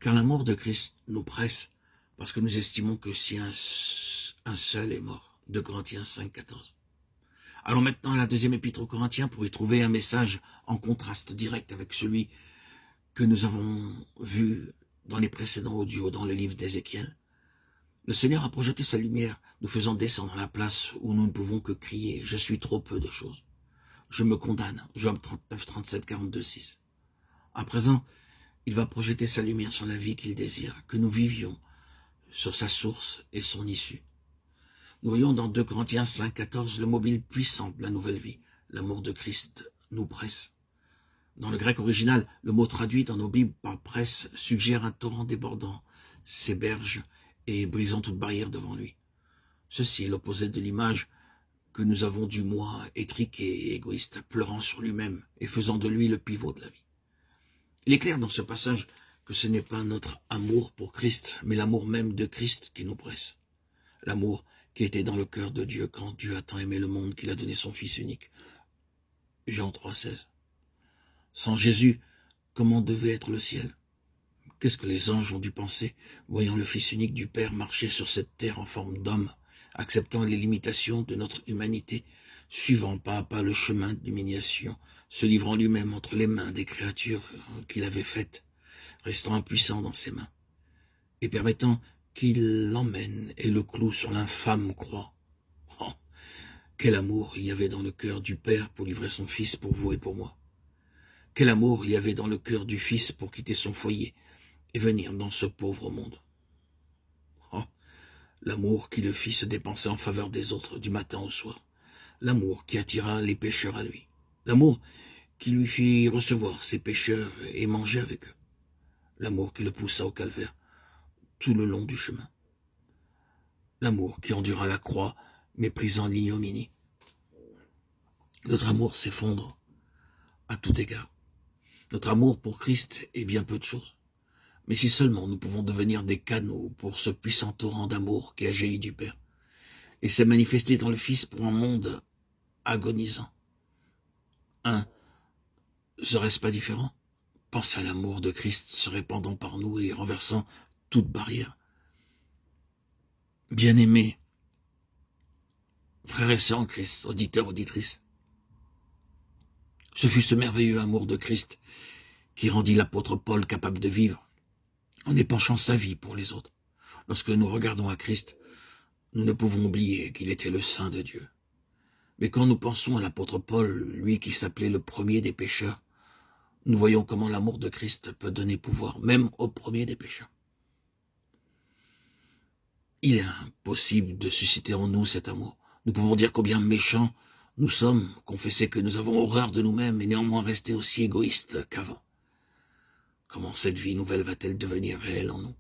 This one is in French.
Car l'amour de Christ nous presse, parce que nous estimons que si un seul est mort. 2 Corinthiens 5, 14. Allons maintenant à la deuxième épître aux Corinthiens pour y trouver un message en contraste direct avec celui que nous avons vu dans les précédents audios dans le livre d'Ézéchiel. Le Seigneur a projeté sa lumière, nous faisant descendre à la place où nous ne pouvons que crier « Je suis trop peu de choses. Je me condamne » Job 39, 37, 42, 6. À présent, il va projeter sa lumière sur la vie qu'il désire, que nous vivions, sur sa source et son issue. Nous voyons dans 2 Corinthiens 5, 14 le mobile puissant de la nouvelle vie. L'amour de Christ nous presse. Dans le grec original, le mot traduit dans nos Bibles par presse suggère un torrent débordant, s'héberge et brisant toute barrière devant lui. Ceci est l'opposé de l'image que nous avons du moi étriqué et égoïste, pleurant sur lui-même et faisant de lui le pivot de la vie. Il est clair dans ce passage que ce n'est pas notre amour pour Christ, mais l'amour même de Christ qui nous presse. L'amour qui était dans le cœur de Dieu quand Dieu a tant aimé le monde qu'il a donné son Fils unique. Jean 3, 16. Sans Jésus, comment devait être le ciel? Qu'est-ce que les anges ont dû penser, voyant le Fils unique du Père marcher sur cette terre en forme d'homme, acceptant les limitations de notre humanité, suivant pas à pas le chemin d'humiliation, se livrant lui-même entre les mains des créatures qu'il avait faites, restant impuissant dans ses mains, et permettant qu'il l'emmène et le cloue sur l'infâme croix. Oh, quel amour il y avait dans le cœur du Père pour livrer son Fils pour vous et pour moi. Quel amour il y avait dans le cœur du Fils pour quitter son foyer et venir dans ce pauvre monde. Oh, l'amour qui le fit se dépenser en faveur des autres du matin au soir. L'amour qui attira les pécheurs à lui. L'amour qui lui fit recevoir ces pécheurs et manger avec eux. L'amour qui le poussa au calvaire tout le long du chemin. L'amour qui endura la croix, méprisant l'ignominie. Notre amour s'effondre à tout égard. Notre amour pour Christ est bien peu de choses. Mais si seulement nous pouvons devenir des canaux pour ce puissant torrent d'amour qui a jailli du Père et s'est manifesté dans le Fils pour un monde agonisant. Serait-ce pas différent? Pense à l'amour de Christ se répandant par nous et renversant toute barrière. Bien-aimés, frères et sœurs en Christ, auditeurs, auditrices, ce fut ce merveilleux amour de Christ qui rendit l'apôtre Paul capable de vivre en épanchant sa vie pour les autres. Lorsque nous regardons à Christ, nous ne pouvons oublier qu'il était le Saint de Dieu. Mais quand nous pensons à l'apôtre Paul, lui qui s'appelait le premier des pécheurs, nous voyons comment l'amour de Christ peut donner pouvoir, même au premier des pécheurs. Il est impossible de susciter en nous cet amour. Nous pouvons dire combien méchants nous sommes, confesser que nous avons horreur de nous-mêmes et néanmoins rester aussi égoïstes qu'avant. Comment cette vie nouvelle va-t-elle devenir réelle en nous?